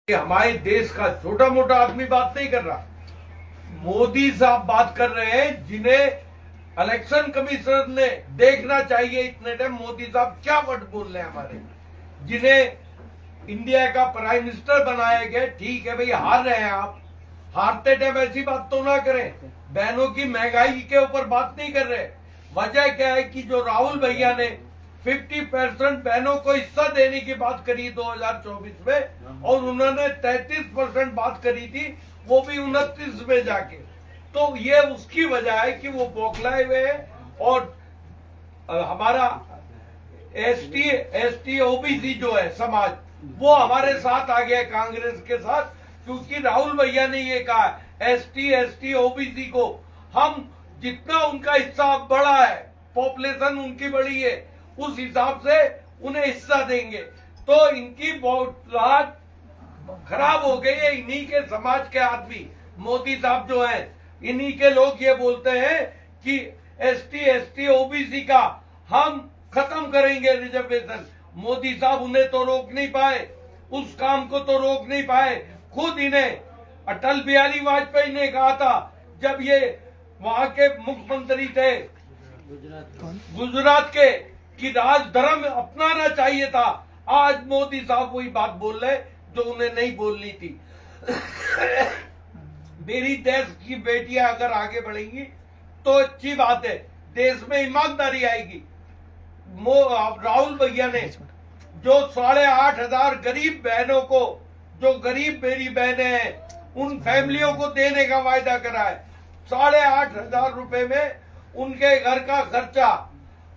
कि हमारे देश का छोटा मोटा आदमी बात नहीं कर रहा, मोदी साहब बात कर रहे हैं, जिन्हें इलेक्शन कमिश्नर ने देखना चाहिए इतने टाइम मोदी साहब क्या वर्ड बोल रहे हैं हमारे, जिन्हें इंडिया का प्राइम मिनिस्टर बनाया गया। ठीक है भाई, हार रहे हैं आप, हारते टाइम ऐसी बात तो ना करें। बहनों की महंगाई के ऊपर बात नहीं कर रहे। वजह क्या है कि जो राहुल भैया ने 50% बहनों को हिस्सा देने की बात करी 2024 में, और उन्होंने 33% बात करी थी, वो भी 29 में जाके। तो ये उसकी वजह है कि वो बौखलाए हुए हैं। और हमारा एसटी ओबीसी जो है समाज, वो हमारे साथ आ गया कांग्रेस के साथ, क्योंकि राहुल भैया ने ये कहा एसटी ओबीसी को हम जितना उनका हिस्सा बढ़ा है, पॉपुलेशन उनकी बढ़ी है, उस हिसाब से उन्हें हिस्सा देंगे। तो इनकी बहुत रात खराब हो गई है। इन्हीं के समाज के आदमी मोदी साहब जो हैं, इन्हीं के लोग ये बोलते हैं कि एसटी ओबीसी का हम खत्म करेंगे रिजर्वेशन। मोदी साहब उन्हें तो रोक नहीं पाए, उस काम को तो रोक नहीं पाए। खुद इन्हें अटल बिहारी वाजपेयी ने कहा था, जब ये वहां के मुख्यमंत्री थे गुजरात के, कि राज धर्म अपनाना चाहिए था। आज मोदी साहब वही बात बोल रहे जो उन्हें नहीं बोलनी थी। मेरी देश की बेटियां अगर आगे बढ़ेंगी तो अच्छी बात है, देश में ईमानदारी आएगी। राहुल भैया ने जो 8,500 गरीब बहनों को, जो गरीब मेरी बहनें हैं, उन फैमिलियों को देने का वायदा करा है। 8,500 रुपए में उनके घर का खर्चा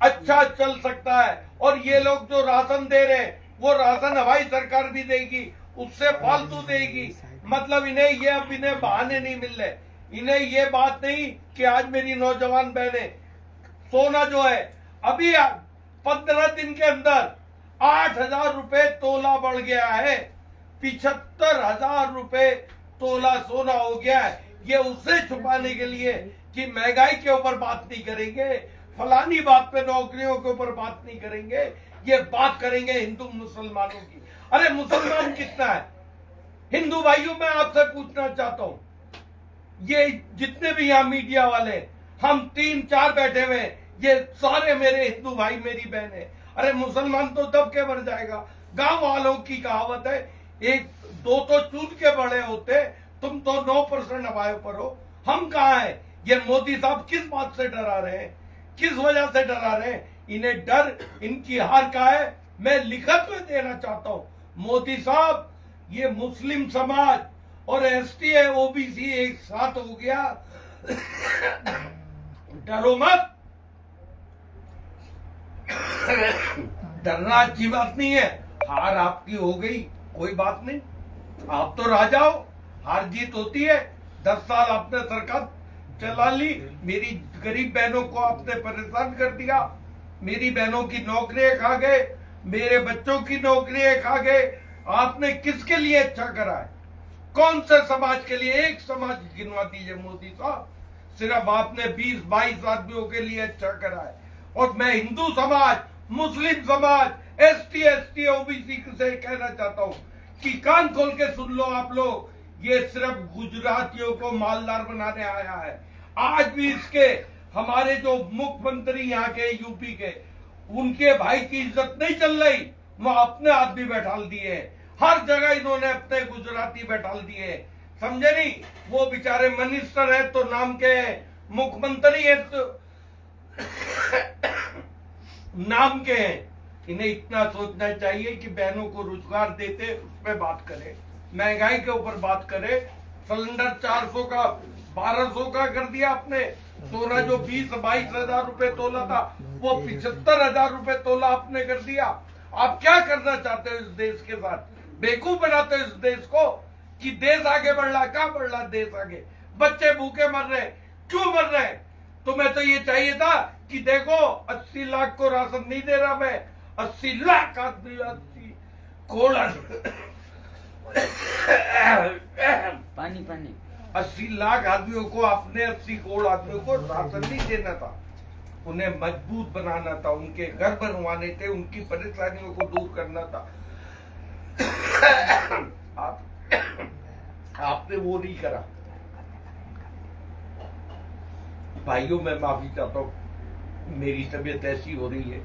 अच्छा चल सकता है। और ये लोग जो राशन दे रहे हैं, वो राशन हमारी सरकार भी देगी, उससे फालतू देगी। मतलब इन्हें बहाने नहीं मिल रहे। इन्हें ये बात नहीं कि आज मेरी नौजवान बहनें, सोना जो है अभी 15 दिन के अंदर 8,000 रुपए तोला बढ़ गया है, 75,000 रुपए तोला सोना हो गया है। ये उसे छुपाने के लिए कि महंगाई के ऊपर बात नहीं करेंगे, फलानी बात पे, नौकरियों के ऊपर बात नहीं करेंगे, ये बात करेंगे हिंदू मुसलमानों की। अरे मुसलमान कितना है? हिंदू भाइयों, मैं आपसे पूछना चाहता हूं, ये जितने भी यहाँ मीडिया वाले, हम 3-4 बैठे हुए, ये सारे मेरे हिंदू भाई, मेरी बहन है। अरे मुसलमान तो दब के मर जाएगा। गांव वालों की कहावत है, 1-2 तो चूत के बड़े होते, तुम तो 9% हमारे ऊपर हो। हम कहाँ हैं? ये मोदी साहब किस बात से डरा रहे हैं, किस वजह से डरा रहे हैं? इन्हें डर इनकी हार का है। मैं लिखत में देना चाहता हूं, मोदी साहब, ये मुस्लिम समाज और एसटी ओबीसी एक साथ हो गया, डरो मत। डरना अच्छी बात नहीं है। हार आपकी हो गई, कोई बात नहीं, आप तो राजा हो, हार जीत होती है। 10 साल आपने सरकार चला ली, मेरी गरीब बहनों को आपने परेशान कर दिया, मेरी बहनों की नौकरियां खा गए, मेरे बच्चों की नौकरियां खा गए। आपने किसके लिए अच्छा करा है? कौन से समाज के लिए? एक समाज गिनवा दीजिए मोदी साहब। सिर्फ आपने 20-22 आदमियों के लिए अच्छा करा है। और मैं हिंदू समाज, मुस्लिम समाज, एसटी ओबीसी से कहना चाहता हूं कि कान खोल के सुन लो आप लोग, ये सिर्फ गुजरातियों को मालदार बनाने आया है। आज भी इसके हमारे जो मुख्यमंत्री यहाँ के यूपी के, उनके भाई की इज्जत नहीं चल रही, वो अपने आदमी बैठाल दिए। हर जगह इन्होंने अपने गुजराती बैठाल दिए, समझे नहीं? वो बेचारे मिनिस्टर है तो नाम के, मुख्यमंत्री है तो नाम के हैं। इन्हें इतना सोचना चाहिए कि बहनों को रोजगार देते उस पर बात करें, महंगाई के ऊपर बात करें। सिलेंडर 400 का 1,200 का कर दिया आपने। सोना जो 20-22 हजार रुपए तोला था, वो 75,000 रुपए तोला आपने कर दिया। आप क्या करना चाहते हो इस देश के साथ? बेवकूफ बनाते हो इस देश को कि देश आगे बढ़ रहा। कहाँ बढ़ रहा देश आगे? बच्चे भूखे मर रहे, क्यों मर रहे? तुम्हें तो ये चाहिए था कि देखो 80 लाख को राशन नहीं दे रहा मैं, 80 लाख आदमी, 80 पानी 80 लाख आदमियों को, अपने 80 करोड़ आदमियों को राशन नहीं देना था। उन्हें मजबूत बनाना था, उनके घर बनवाने थे, उनकी परेशानियों को दूर करना था। आप आपने वो नहीं करा। भाइयों, मैं माफी चाहता हूँ, मेरी तबीयत ऐसी हो रही है,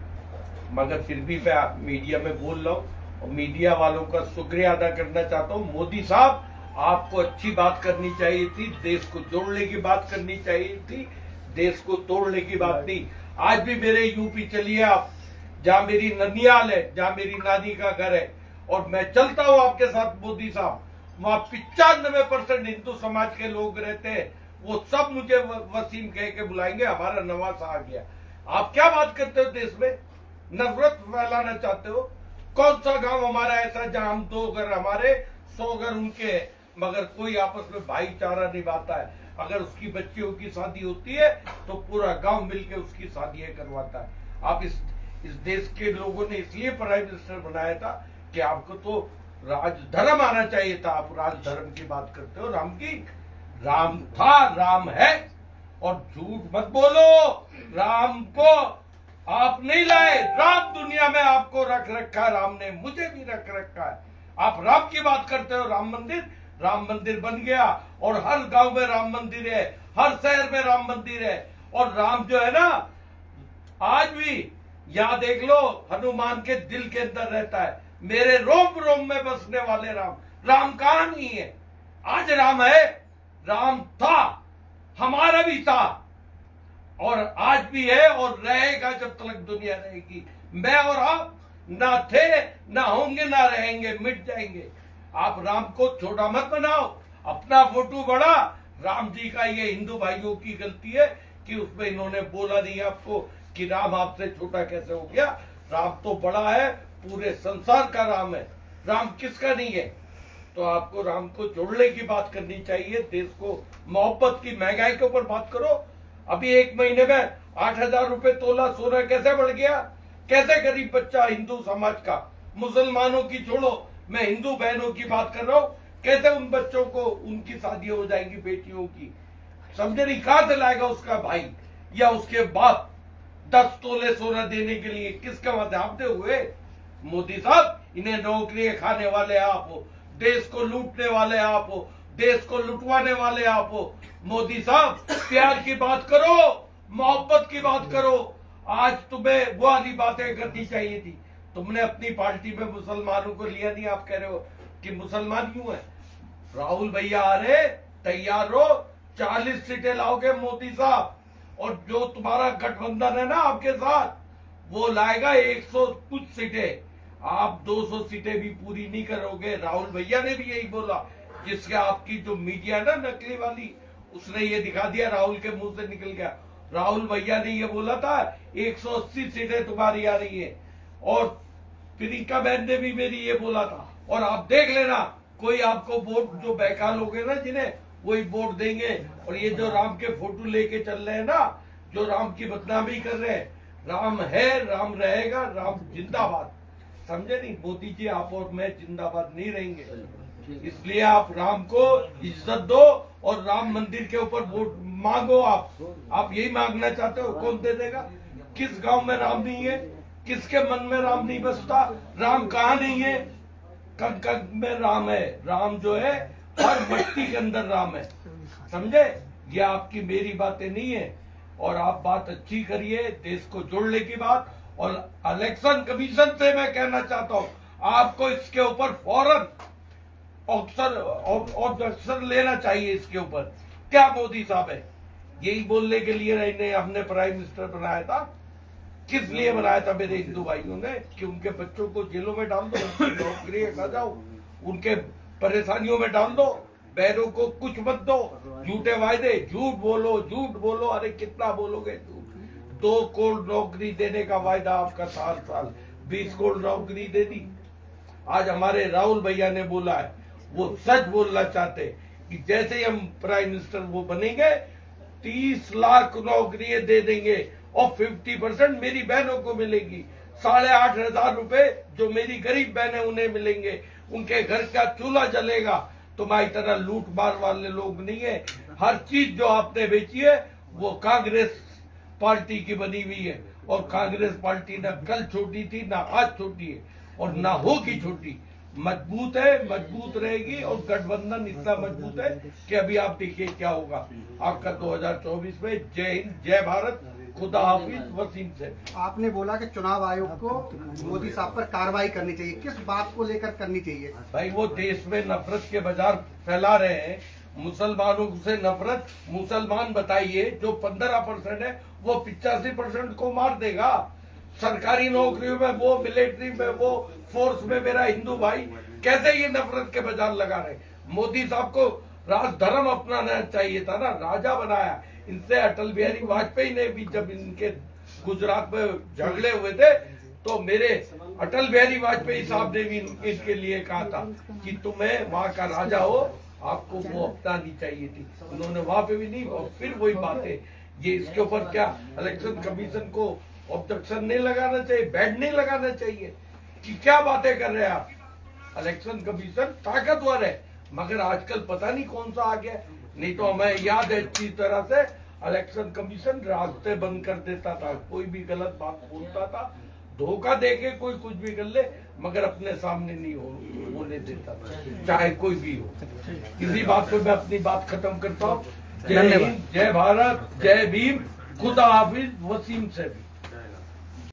मगर फिर भी मैं मीडिया में बोल रहा हूँ और मीडिया वालों का शुक्रिया अदा करना चाहता हूँ। मोदी साहब, आपको अच्छी बात करनी चाहिए थी, देश को जोड़ने की बात करनी चाहिए थी, देश को तोड़ने की बात नहीं। आज भी मेरे यूपी चलिए आप, जहां मेरी ननियाल है, जहां मेरी नानी का घर है, और मैं चलता हूं आपके साथ मोदी साहब, वहां 95% हिंदू समाज के लोग रहते हैं। वो सब मुझे वसीम कह के बुलाएंगे, हमारा नवासा आ गया। आप क्या बात करते हो? देश में नफरत फैलाना चाहते हो? कौन सा गांव हमारा ऐसा जहां हम 2 घर हमारे 100 घर उनके है, मगर कोई आपस में भाईचारा निभाता है? अगर उसकी बच्चियों की शादी होती है तो पूरा गांव मिलकर उसकी शादियां करवाता है। आप इस देश के लोगों ने इसलिए प्राइम मिनिस्टर बनाया था कि आपको तो राजधर्म आना चाहिए था। आप राजधर्म की बात करते हो, राम की। राम था, राम है, और झूठ मत बोलो। राम को आप नहीं लाए, राम दुनिया में आपको रख रखा है, राम ने मुझे भी रख रखा है। आप राम की बात करते हो। राम मंदिर बन गया, और हर गांव में राम मंदिर है, हर शहर में राम मंदिर है। और राम जो है ना, आज भी यहां देख लो, हनुमान के दिल के अंदर रहता है, मेरे रोम रोम में बसने वाले राम। राम कहां नहीं है? आज राम है, राम था, हमारा भी था, और आज भी है, और रहेगा जब तक दुनिया रहेगी। मैं और आप ना थे, ना होंगे, ना रहेंगे, मिट जाएंगे। आप राम को छोटा मत बनाओ, अपना फोटो बड़ा। राम जी का ये हिंदू भाइयों की गलती है कि उसमें इन्होंने बोला नहीं आपको कि राम आपसे छोटा कैसे हो गया। राम तो बड़ा है, पूरे संसार का राम है, राम किसका नहीं है? तो आपको राम को जोड़ने की बात करनी चाहिए, देश को मोहब्बत की। महंगाई के ऊपर बात करो। अभी 1 महीने में 8,000 रुपए तोला सोना कैसे बढ़ गया? कैसे गरीब बच्चा हिंदू समाज का, मुसलमानों की छोड़ो, मैं हिंदू बहनों की बात कर रहा हूँ, कैसे उन बच्चों को उनकी शादी हो जाएंगी, बेटियों की? समझे नहीं? कहां से लाएगा उसका भाई या उसके बाप 10 तोले सोना देने के लिए? किसका मत आपने हुए? मोदी साहब, इन्हें नौकरियां खाने वाले आप हो, देश को लूटने वाले आप हो, देश को लुटवाने वाले आप हो। मोदी साहब, प्यार की बात करो, मोहब्बत की बात करो। आज तुम्हें वो वाली बातें करनी चाहिए थी। तुमने अपनी पार्टी में मुसलमानों को लिया नहीं। आप कह रहे हो कि मुसलमान क्यों है? राहुल भैया आ रहे, तैयार रहो, 40 सीटें लाओगे मोदी साहब, और जो तुम्हारा गठबंधन है ना आपके साथ, वो लाएगा 100 कुछ सीटें। आप 200 सीटें भी पूरी नहीं करोगे। राहुल भैया ने भी यही बोला, जिसके आपकी जो मीडिया है ना नकली वाली, उसने ये दिखा दिया, राहुल के मुंह से निकल गया। राहुल भैया ने ये बोला था 180 सीटें तुम्हारी आ रही है, और प्रियंका बहन ने भी मेरी ये बोला था। और आप देख लेना, कोई आपको वोट जो बेकार लोग हैं ना, जिन्हें वही वोट देंगे। और ये जो राम के फोटो लेके चल रहे हैं ना, जो राम की बदनामी कर रहे हैं, राम है, राम रहेगा, राम जिंदाबाद। समझे नहीं? मोदी जी, आप और मैं जिंदाबाद नहीं रहेंगे। इसलिए आप राम को इज्जत दो, और राम मंदिर के ऊपर वोट मांगो। आप यही मांगना चाहते हो? कौन दे देगा? किस गांव में राम नहीं है? किसके मन में राम नहीं बसता? राम कहाँ नहीं है? कण कण में राम है। राम जो है, हर मट्टी के अंदर राम है। समझे? ये आपकी मेरी बातें नहीं है। और आप बात अच्छी करिए, देश को जोड़ने की बात। और इलेक्शन कमीशन से मैं कहना चाहता हूं, आपको इसके ऊपर फौरन ऑब्जेक्शन लेना चाहिए। इसके ऊपर क्या मोदी साहब है? यही बोलने के लिए हमने प्राइम मिनिस्टर बनाया था। किस लिए बनाया था मेरे हिंदू भाइयों ने? कि उनके बच्चों को जेलों में डाल दो, उनकी नौकरी खा जाओ, उनके परेशानियों में डाल दो, बहनों को कुछ मत दो, झूठे वायदे, झूठ बोलो। अरे कितना बोलोगे झूठ? 2 करोड़ नौकरी देने का वायदा आपका, साल 20 करोड़ नौकरी दे दी। आज हमारे राहुल भैया ने बोला है, वो सच बोलना चाहते कि जैसे ही हम प्राइम मिनिस्टर वो बनेंगे, 30 लाख नौकरियां दे देंगे, और 50% मेरी बहनों को मिलेगी। 8,500 रुपए जो मेरी गरीब बहनें उन्हें मिलेंगे, उनके घर का चूल्हा जलेगा। तुम्हारी तरह लूट मार वाले लोग नहीं है। हर चीज जो आपने बेची है वो कांग्रेस पार्टी की बनी हुई है, और कांग्रेस पार्टी ना कल छोटी थी, ना आज छोटी है, और ना होगी छोटी। मजबूत है, मजबूत रहेगी और गठबंधन इतना मजबूत है कि अभी आप देखिए क्या होगा आपका 2024 में। जय हिंद, जय भारत, खुदा हाफिज, वसीम से। आपने बोला कि चुनाव आयोग को मोदी साहब पर कार्रवाई करनी चाहिए, किस बात को लेकर करनी चाहिए? भाई वो देश में नफरत के बाजार फैला रहे हैं, मुसलमानों से नफरत। मुसलमान बताइए जो 15% है वो 85% को मार देगा। सरकारी नौकरियों में वो, मिलिट्री में वो, फोर्स में मेरा हिंदू भाई, कैसे ये नफरत के बाजार लगा रहे? मोदी साहब को राजधर्म अपनाना चाहिए था ना, राजा बनाया इनसे। अटल बिहारी वाजपेयी ने भी जब इनके गुजरात में झगड़े हुए थे तो मेरे अटल बिहारी वाजपेयी साहब ने भी इनके लिए कहा था कि तुम्हें वहां का राजा हो, आपको वो अपनानी चाहिए थी। उन्होंने वहां पे भी नहीं। और फिर वही बात है, ये इसके ऊपर क्या इलेक्शन कमीशन को ऑब्जेक्शन नहीं लगाना चाहिए, बैड नहीं लगाना चाहिए कि क्या बातें कर रहे हैं आप? इलेक्शन कमीशन ताकतवर है, मगर आजकल पता नहीं कौन सा आ गया। नहीं तो हमें याद है अच्छी तरह से इलेक्शन कमीशन रास्ते बंद कर देता था, कोई भी गलत बात बोलता था, धोखा देके कोई कुछ भी कर ले, मगर अपने सामने नहीं होने देता था, चाहे कोई भी हो। इसी बात पे मैं अपनी बात खत्म करता हूँ। जय हिंद, जय भारत, जय भीम, खुदा हाफिज, वसीम से भी।